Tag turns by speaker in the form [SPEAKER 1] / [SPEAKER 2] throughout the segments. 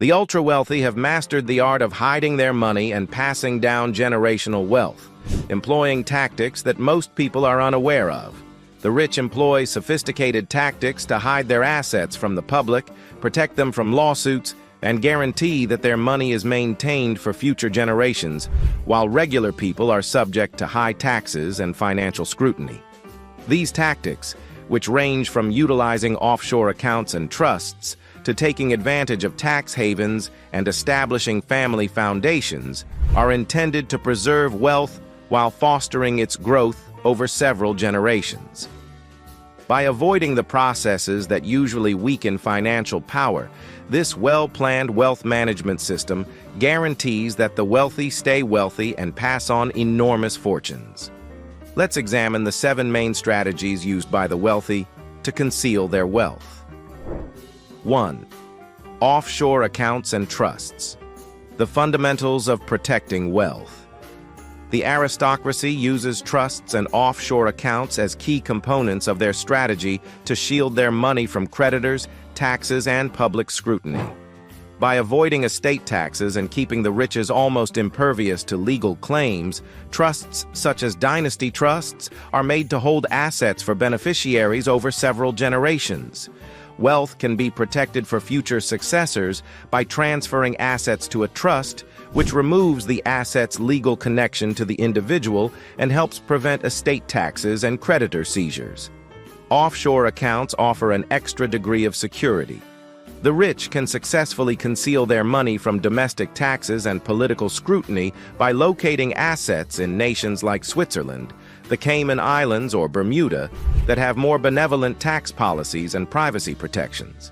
[SPEAKER 1] The ultra-wealthy have mastered the art of hiding their money and passing down generational wealth, employing tactics that most people are unaware of. The rich employ sophisticated tactics to hide their assets from the public, protect them from lawsuits, and guarantee that their money is maintained for future generations, while regular people are subject to high taxes and financial scrutiny. These tactics, which range from utilizing offshore accounts and trusts to taking advantage of tax havens and establishing family foundations, are intended to preserve wealth while fostering its growth over several generations. By avoiding the processes that usually weaken financial power, this well-planned wealth management system guarantees that the wealthy stay wealthy and pass on enormous fortunes. Let's examine the 7 main strategies used by the wealthy to conceal their wealth. 1. Offshore accounts and trusts. The fundamentals of protecting wealth. The aristocracy uses trusts and offshore accounts as key components of their strategy to shield their money from creditors, taxes, and public scrutiny. By avoiding estate taxes and keeping the riches almost impervious to legal claims, trusts such as dynasty trusts are made to hold assets for beneficiaries over several generations. Wealth can be protected for future successors by transferring assets to a trust, which removes the asset's legal connection to the individual and helps prevent estate taxes and creditor seizures. Offshore accounts offer an extra degree of security. The rich can successfully conceal their money from domestic taxes and political scrutiny by locating assets in nations like Switzerland, the Cayman Islands, or Bermuda that have more benevolent tax policies and privacy protections.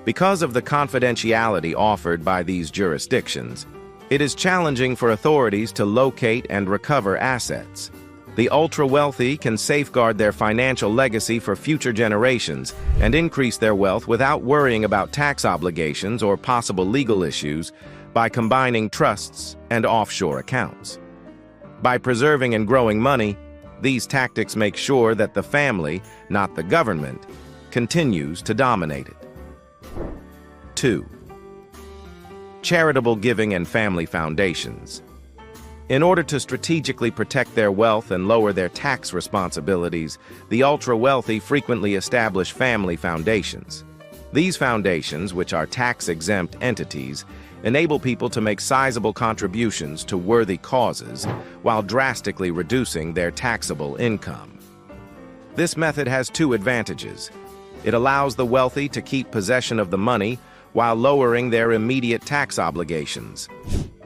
[SPEAKER 1] Because of the confidentiality offered by these jurisdictions, it is challenging for authorities to locate and recover assets. The ultra-wealthy can safeguard their financial legacy for future generations and increase their wealth without worrying about tax obligations or possible legal issues by combining trusts and offshore accounts. By preserving and growing money, these tactics make sure that the family, not the government, continues to dominate it. 2. Charitable giving and family foundations. In order to strategically protect their wealth and lower their tax responsibilities, the ultra-wealthy frequently establish family foundations. These foundations, which are tax-exempt entities, enable people to make sizable contributions to worthy causes while drastically reducing their taxable income. This method has 2 advantages. It allows the wealthy to keep possession of the money while lowering their immediate tax obligations.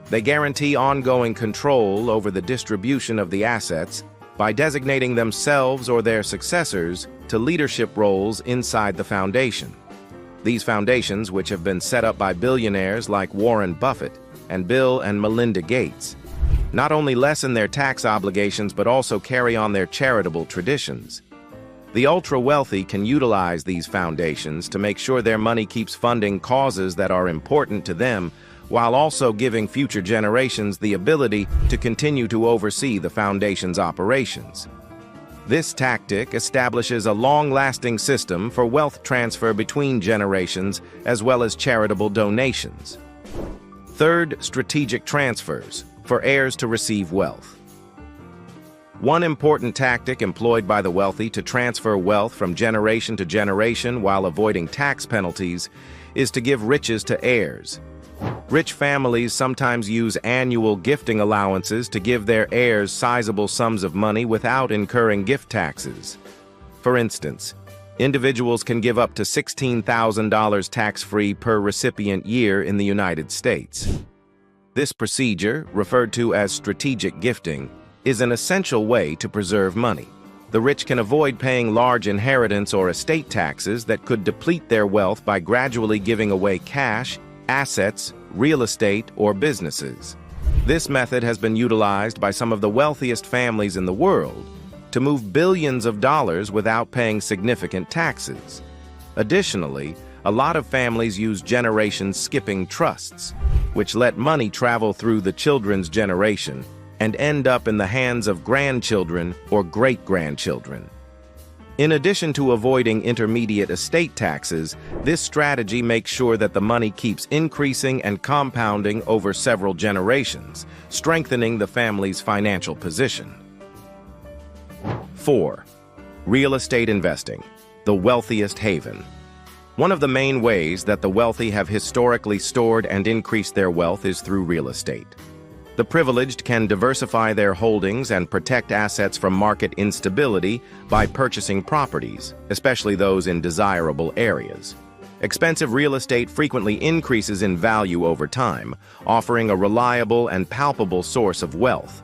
[SPEAKER 1] They guarantee ongoing control over the distribution of the assets by designating themselves or their successors to leadership roles inside the foundation. These foundations, which have been set up by billionaires like Warren Buffett and Bill and Melinda Gates, not only lessen their tax obligations but also carry on their charitable traditions. The ultra-wealthy can utilize these foundations to make sure their money keeps funding causes that are important to them, while also giving future generations the ability to continue to oversee the foundation's operations. This tactic establishes a long-lasting system for wealth transfer between generations as well as charitable donations. 3. Strategic transfers for heirs to receive wealth. One important tactic employed by the wealthy to transfer wealth from generation to generation while avoiding tax penalties is to give riches to heirs. Rich families sometimes use annual gifting allowances to give their heirs sizable sums of money without incurring gift taxes. For instance, individuals can give up to $16,000 tax-free per recipient year in the United States. This procedure, referred to as strategic gifting, is an essential way to preserve money. The rich can avoid paying large inheritance or estate taxes that could deplete their wealth by gradually giving away cash, assets, real estate, or businesses. This method has been utilized by some of the wealthiest families in the world to move billions of dollars without paying significant taxes. Additionally, a lot of families use generation-skipping trusts, which let money travel through the children's generation and end up in the hands of grandchildren or great-grandchildren. In addition to avoiding intermediate estate taxes, this strategy makes sure that the money keeps increasing and compounding over several generations, strengthening the family's financial position. 4. Real estate investing, the wealthiest haven. One of the main ways that the wealthy have historically stored and increased their wealth is through real estate. The privileged can diversify their holdings and protect assets from market instability by purchasing properties, especially those in desirable areas. Expensive real estate frequently increases in value over time, offering a reliable and palpable source of wealth.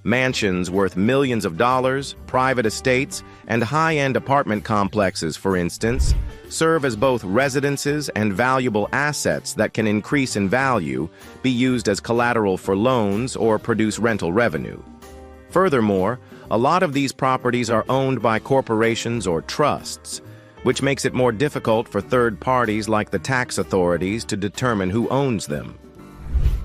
[SPEAKER 1] Mansions worth millions of dollars, private estates, and high-end apartment complexes, for instance, serve as both residences and valuable assets that can increase in value, be used as collateral for loans, or produce rental revenue. Furthermore, a lot of these properties are owned by corporations or trusts, which makes it more difficult for third parties like the tax authorities to determine who owns them.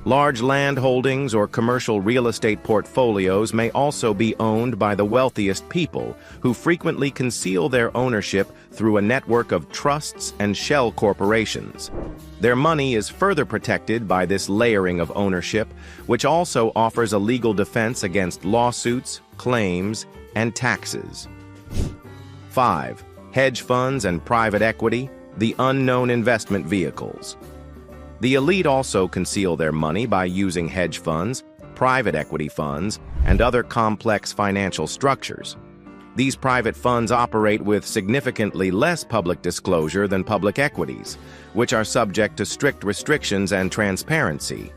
[SPEAKER 1] Large land holdings or commercial real estate portfolios may also be owned by the wealthiest people, who frequently conceal their ownership through a network of trusts and shell corporations. Their money is further protected by this layering of ownership, which also offers a legal defense against lawsuits, claims, and taxes. 5. Hedge funds and private equity, the unknown investment vehicles. The elite also conceal their money by using hedge funds, private equity funds, and other complex financial structures. These private funds operate with significantly less public disclosure than public equities, which are subject to strict restrictions and transparency.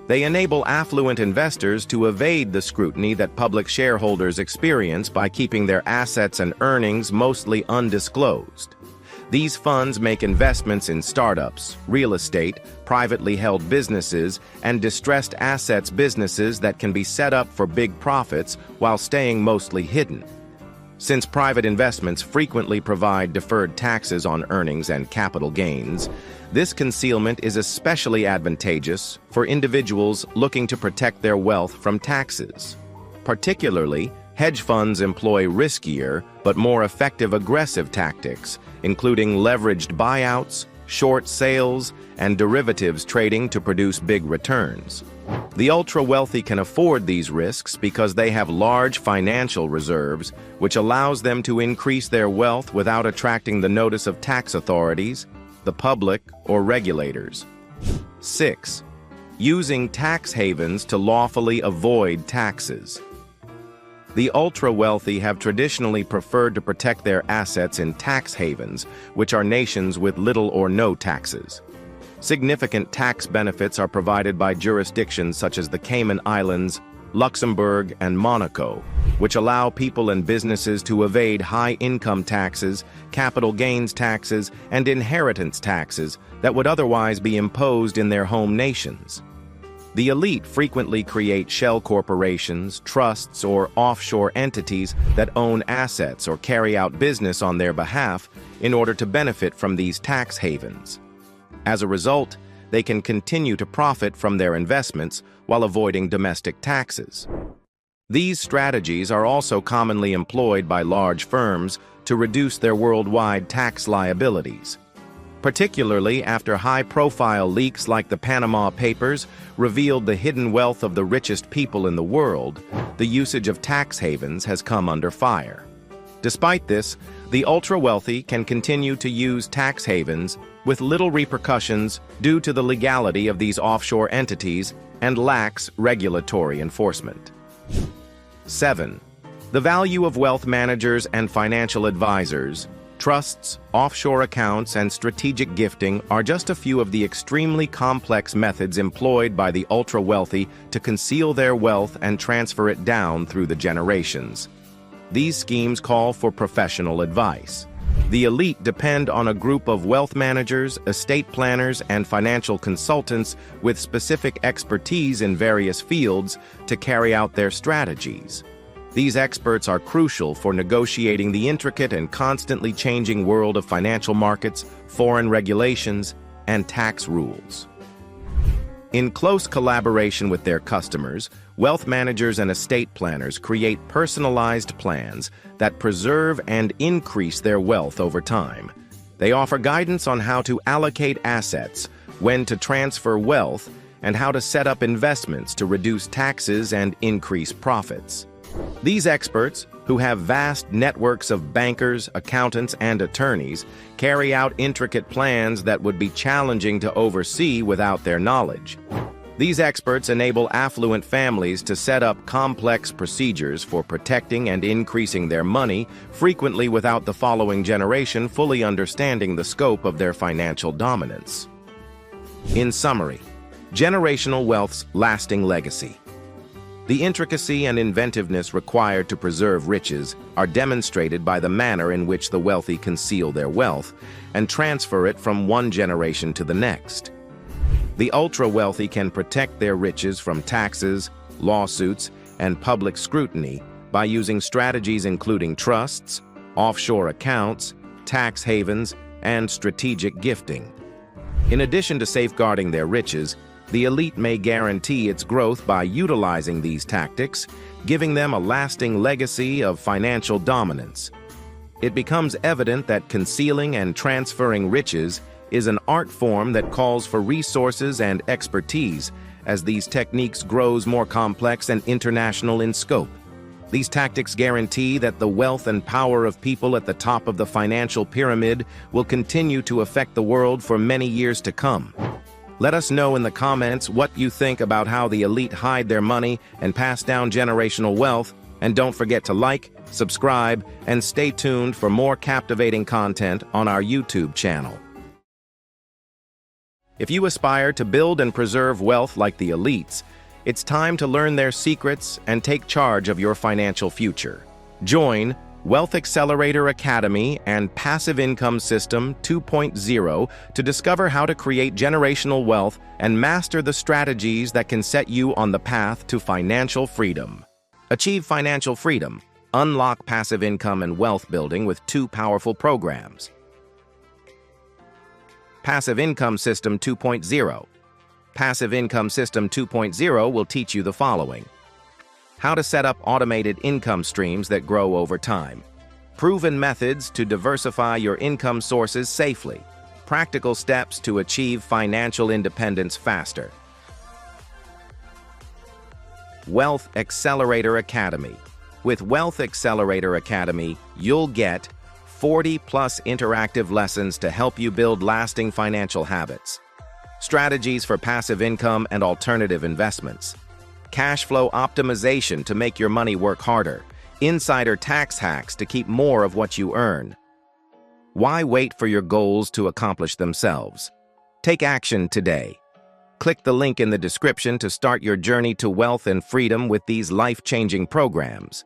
[SPEAKER 1] They enable affluent investors to evade the scrutiny that public shareholders experience by keeping their assets and earnings mostly undisclosed. These funds make investments in startups, real estate, privately held businesses, and distressed assets businesses that can be set up for big profits while staying mostly hidden. Since private investments frequently provide deferred taxes on earnings and capital gains, this concealment is especially advantageous for individuals looking to protect their wealth from taxes. Particularly, hedge funds employ riskier but more effective aggressive tactics, including leveraged buyouts, short sales, and derivatives trading to produce big returns. The ultra-wealthy can afford these risks because they have large financial reserves, which allows them to increase their wealth without attracting the notice of tax authorities, the public, or regulators. 6. Using tax havens to lawfully avoid taxes. The ultra-wealthy have traditionally preferred to protect their assets in tax havens, which are nations with little or no taxes. Significant tax benefits are provided by jurisdictions such as the Cayman Islands, Luxembourg, and Monaco, which allow people and businesses to evade high income taxes, capital gains taxes, and inheritance taxes that would otherwise be imposed in their home nations. The elite frequently create shell corporations, trusts, or offshore entities that own assets or carry out business on their behalf in order to benefit from these tax havens. As a result, they can continue to profit from their investments while avoiding domestic taxes. These strategies are also commonly employed by large firms to reduce their worldwide tax liabilities. Particularly after high-profile leaks like the Panama Papers revealed the hidden wealth of the richest people in the world, the usage of tax havens has come under fire. Despite this, the ultra-wealthy can continue to use tax havens with little repercussions due to the legality of these offshore entities and lax regulatory enforcement. 7. The value of wealth managers and financial advisors. Trusts, offshore accounts, and strategic gifting are just a few of the extremely complex methods employed by the ultra-wealthy to conceal their wealth and transfer it down through the generations. These schemes call for professional advice. The elite depend on a group of wealth managers, estate planners, and financial consultants with specific expertise in various fields to carry out their strategies. These experts are crucial for negotiating the intricate and constantly changing world of financial markets, foreign regulations, and tax rules. In close collaboration with their customers, wealth managers and estate planners create personalized plans that preserve and increase their wealth over time. They offer guidance on how to allocate assets, when to transfer wealth, and how to set up investments to reduce taxes and increase profits. These experts, who have vast networks of bankers, accountants, and attorneys, carry out intricate plans that would be challenging to oversee without their knowledge. These experts enable affluent families to set up complex procedures for protecting and increasing their money, frequently without the following generation fully understanding the scope of their financial dominance. In summary, generational wealth's lasting legacy. The intricacy and inventiveness required to preserve riches are demonstrated by the manner in which the wealthy conceal their wealth and transfer it from one generation to the next. The ultra-wealthy can protect their riches from taxes, lawsuits, and public scrutiny by using strategies including trusts, offshore accounts, tax havens, and strategic gifting. In addition to safeguarding their riches, the elite may guarantee its growth by utilizing these tactics, giving them a lasting legacy of financial dominance. It becomes evident that concealing and transferring riches is an art form that calls for resources and expertise as these techniques grows more complex and international in scope. These tactics guarantee that the wealth and power of people at the top of the financial pyramid will continue to affect the world for many years to come. Let us know in the comments what you think about how the elite hide their money and pass down generational wealth, and don't forget to like, subscribe, and stay tuned for more captivating content on our YouTube channel. If you aspire to build and preserve wealth like the elites, it's time to learn their secrets and take charge of your financial future. Join Wealth Accelerator Academy and Passive Income System 2.0 to discover how to create generational wealth and master the strategies that can set you on the path to financial freedom. Achieve financial freedom. Unlock passive income and wealth building with 2 powerful programs. Passive Income System 2.0. Passive Income System 2.0 will teach you the following: how to set up automated income streams that grow over time, proven methods to diversify your income sources safely, practical steps to achieve financial independence faster. Wealth Accelerator Academy. With Wealth Accelerator Academy, you'll get 40+ interactive lessons to help you build lasting financial habits, strategies for passive income and alternative investments, cash flow optimization to make your money work harder, insider tax hacks to keep more of what you earn. Why wait for your goals to accomplish themselves? Take action today. Click the link in the description to start your journey to wealth and freedom with these life-changing programs.